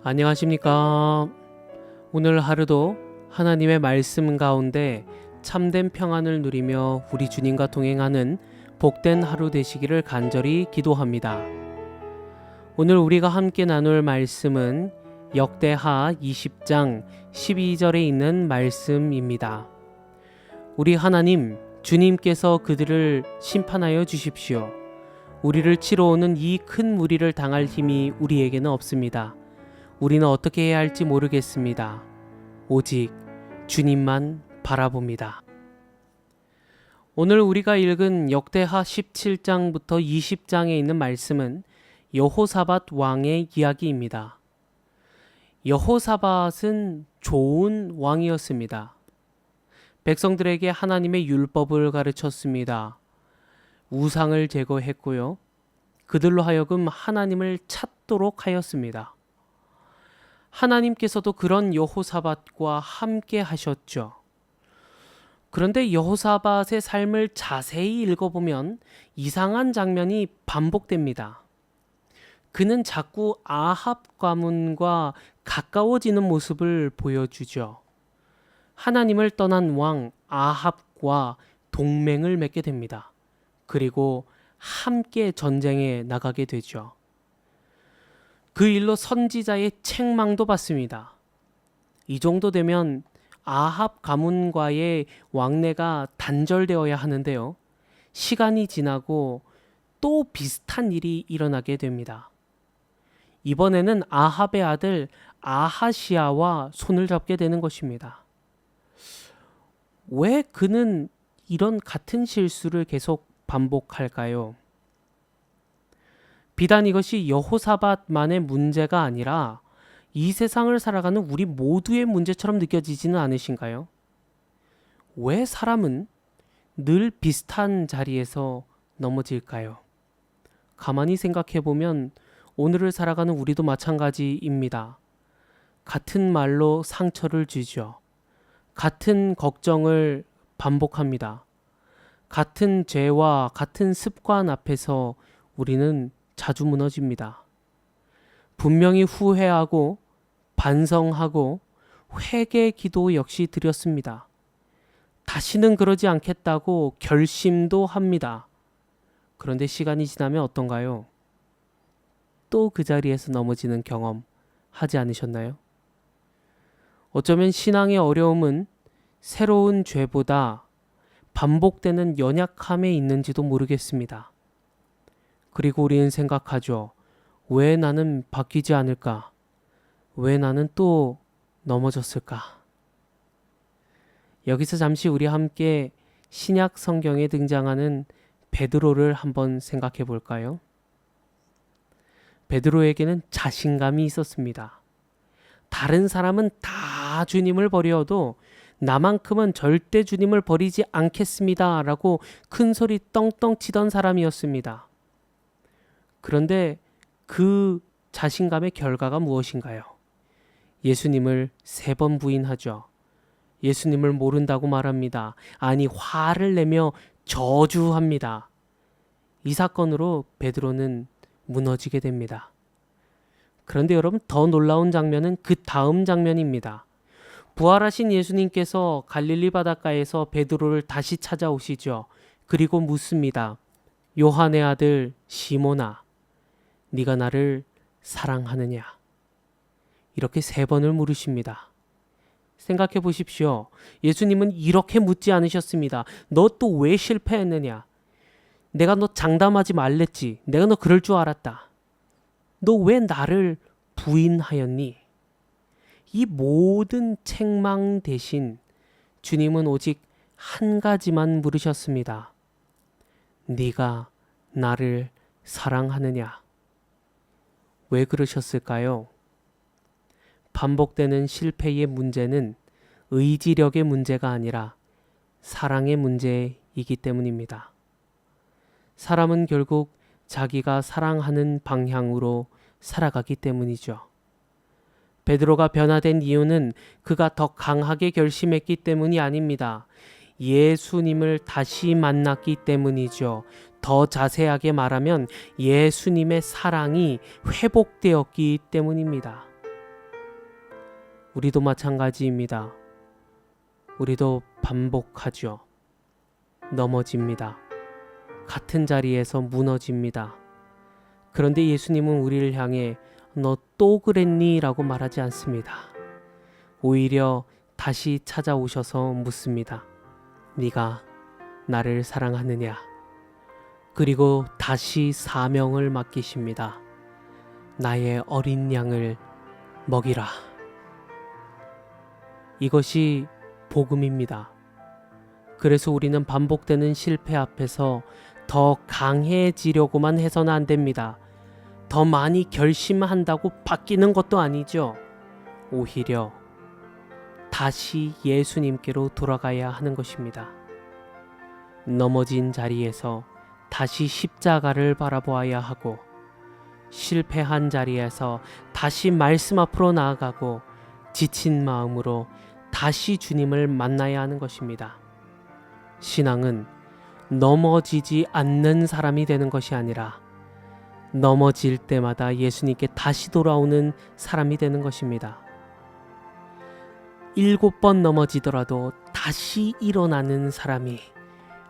안녕하십니까. 오늘 하루도 하나님의 말씀 가운데 참된 평안을 누리며 우리 주님과 동행하는 복된 하루 되시기를 간절히 기도합니다. 오늘 우리가 함께 나눌 말씀은 역대하 20장 12절에 있는 말씀입니다. 우리 하나님, 주님께서 그들을 심판하여 주십시오. 우리를 치러 오는 이 큰 무리를 당할 힘이 우리에게는 없습니다. 우리는 어떻게 해야 할지 모르겠습니다. 오직 주님만 바라봅니다. 오늘 우리가 읽은 역대하 17장부터 20장에 있는 말씀은 여호사밧 왕의 이야기입니다. 여호사밧은 좋은 왕이었습니다. 백성들에게 하나님의 율법을 가르쳤습니다. 우상을 제거했고요. 그들로 하여금 하나님을 찾도록 하였습니다. 하나님께서도 그런 여호사밧과 함께 하셨죠. 그런데 여호사밧의 삶을 자세히 읽어보면 이상한 장면이 반복됩니다. 그는 자꾸 아합 가문과 가까워지는 모습을 보여주죠. 하나님을 떠난 왕 아합과 동맹을 맺게 됩니다. 그리고 함께 전쟁에 나가게 되죠. 그 일로 선지자의 책망도 받습니다. 이 정도 되면 아합 가문과의 왕래가 단절되어야 하는데요. 시간이 지나고 또 비슷한 일이 일어나게 됩니다. 이번에는 아합의 아들 아하시야와 손을 잡게 되는 것입니다. 왜 그는 이런 같은 실수를 계속 반복할까요? 비단 이것이 여호사밧만의 문제가 아니라 이 세상을 살아가는 우리 모두의 문제처럼 느껴지지는 않으신가요? 왜 사람은 늘 비슷한 자리에서 넘어질까요? 가만히 생각해보면 오늘을 살아가는 우리도 마찬가지입니다. 같은 말로 상처를 주죠. 같은 걱정을 반복합니다. 같은 죄와 같은 습관 앞에서 우리는 자주 무너집니다. 분명히 후회하고 반성하고 회개 기도 역시 드렸습니다. 다시는 그러지 않겠다고 결심도 합니다. 그런데 시간이 지나면 어떤가요? 또 그 자리에서 넘어지는 경험 하지 않으셨나요? 어쩌면 신앙의 어려움은 새로운 죄보다 반복되는 연약함에 있는지도 모르겠습니다. 그리고 우리는 생각하죠. 왜 나는 바뀌지 않을까? 왜 나는 또 넘어졌을까? 여기서 잠시 우리 함께 신약 성경에 등장하는 베드로를 한번 생각해 볼까요? 베드로에게는 자신감이 있었습니다. 다른 사람은 다 주님을 버려도 나만큼은 절대 주님을 버리지 않겠습니다. 라고 큰 소리 떵떵 치던 사람이었습니다. 그런데 그 자신감의 결과가 무엇인가요? 예수님을 3번 부인하죠. 예수님을 모른다고 말합니다. 아니, 화를 내며 저주합니다. 이 사건으로 베드로는 무너지게 됩니다. 그런데 여러분, 더 놀라운 장면은 그 다음 장면입니다. 부활하신 예수님께서 갈릴리 바닷가에서 베드로를 다시 찾아오시죠. 그리고 묻습니다. 요한의 아들 시몬아, 네가 나를 사랑하느냐? 이렇게 3번을 물으십니다. 생각해 보십시오. 예수님은 이렇게 묻지 않으셨습니다. 너 또 왜 실패했느냐? 내가 너 장담하지 말랬지. 내가 너 그럴 줄 알았다. 너 왜 나를 부인하였니? 이 모든 책망 대신 주님은 오직 한 가지만 물으셨습니다. 네가 나를 사랑하느냐? 왜 그러셨을까요? 반복되는 실패의 문제는 의지력의 문제가 아니라 사랑의 문제이기 때문입니다. 사람은 결국 자기가 사랑하는 방향으로 살아가기 때문이죠. 베드로가 변화된 이유는 그가 더 강하게 결심했기 때문이 아닙니다. 예수님을 다시 만났기 때문이죠. 더 자세하게 말하면 예수님의 사랑이 회복되었기 때문입니다. 우리도 마찬가지입니다. 우리도 반복하죠. 넘어집니다. 같은 자리에서 무너집니다. 그런데 예수님은 우리를 향해 너 또 그랬니? 라고 말하지 않습니다. 오히려 다시 찾아오셔서 묻습니다. 네가 나를 사랑하느냐? 그리고 다시 사명을 맡기십니다. 나의 어린 양을 먹이라. 이것이 복음입니다. 그래서 우리는 반복되는 실패 앞에서 더 강해지려고만 해서는 안 됩니다. 더 많이 결심한다고 바뀌는 것도 아니죠. 오히려 다시 예수님께로 돌아가야 하는 것입니다. 넘어진 자리에서 다시 십자가를 바라보아야 하고, 실패한 자리에서 다시 말씀 앞으로 나아가고, 지친 마음으로 다시 주님을 만나야 하는 것입니다. 신앙은 넘어지지 않는 사람이 되는 것이 아니라 넘어질 때마다 예수님께 다시 돌아오는 사람이 되는 것입니다. 7번 넘어지더라도 다시 일어나는 사람이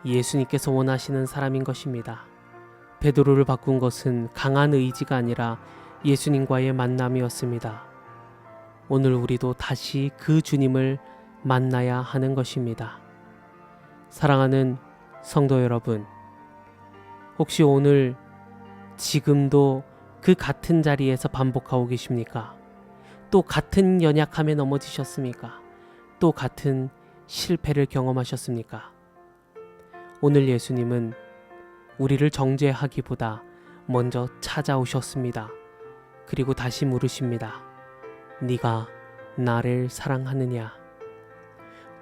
예수님께서 원하시는 사람인 것입니다. 베드로를 바꾼 것은 강한 의지가 아니라 예수님과의 만남이었습니다. 오늘 우리도 다시 그 주님을 만나야 하는 것입니다. 사랑하는 성도 여러분, 혹시 오늘 지금도 그 같은 자리에서 반복하고 계십니까? 또 같은 연약함에 넘어지셨습니까? 또 같은 실패를 경험하셨습니까? 오늘 예수님은 우리를 정죄하기보다 먼저 찾아오셨습니다. 그리고 다시 물으십니다. 네가 나를 사랑하느냐?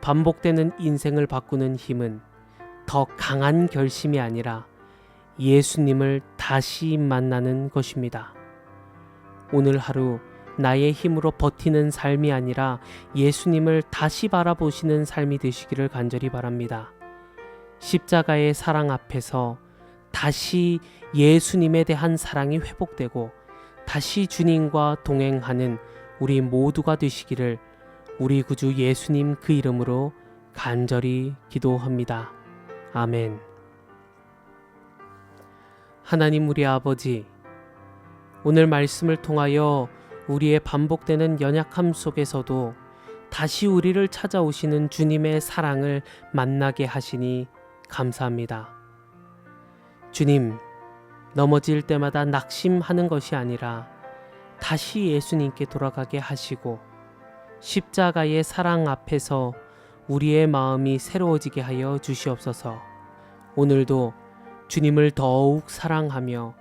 반복되는 인생을 바꾸는 힘은 더 강한 결심이 아니라 예수님을 다시 만나는 것입니다. 오늘 하루 나의 힘으로 버티는 삶이 아니라 예수님을 다시 바라보시는 삶이 되시기를 간절히 바랍니다. 십자가의 사랑 앞에서 다시 예수님에 대한 사랑이 회복되고 다시 주님과 동행하는 우리 모두가 되시기를 우리 구주 예수님 그 이름으로 간절히 기도합니다. 아멘. 하나님 우리 아버지, 오늘 말씀을 통하여 우리의 반복되는 연약함 속에서도 다시 우리를 찾아오시는 주님의 사랑을 만나게 하시니 감사합니다. 주님, 넘어질 때마다 낙심하는 것이 아니라 다시 예수님께 돌아가게 하시고 십자가의 사랑 앞에서 우리의 마음이 새로워지게 하여 주시옵소서. 오늘도 주님을 더욱 사랑하며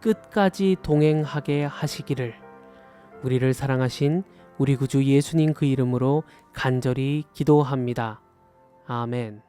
끝까지 동행하게 하시기를 우리를 사랑하신 우리 구주 예수님 그 이름으로 간절히 기도합니다. 아멘.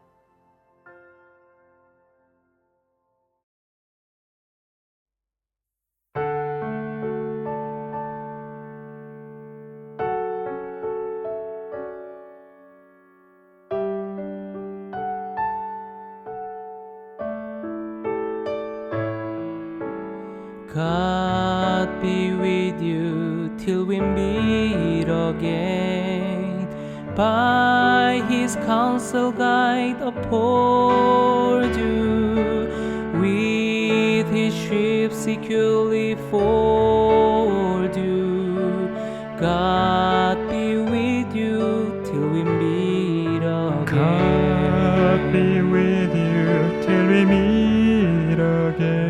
God be with you till we meet again. By His counsel guide uphold you. With His ship securely fold you. God be with you till we meet again. God be with you till we meet again.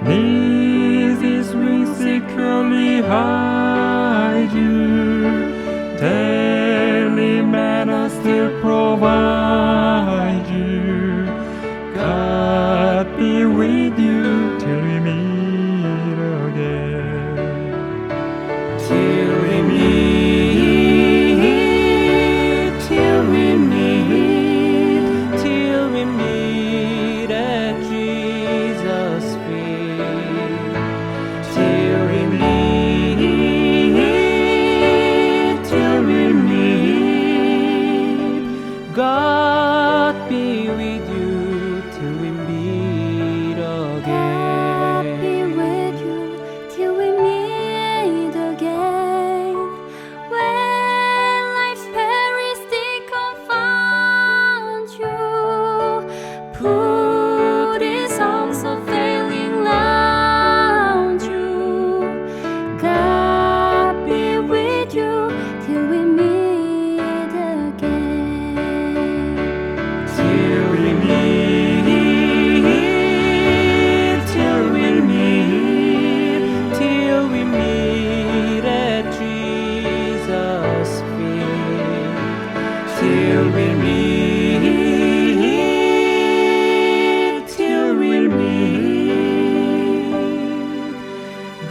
Neath His wings securely hide you. Daily manna still provide you. God be with you till we meet again. Till we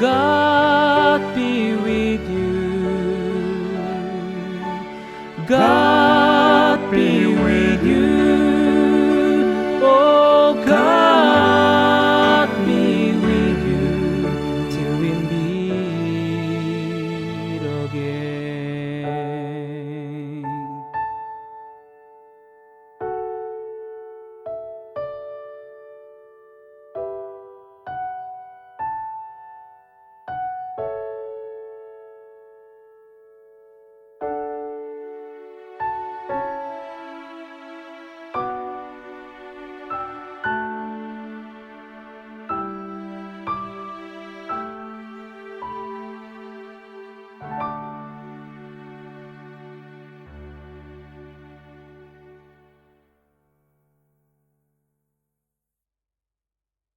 God be with you. God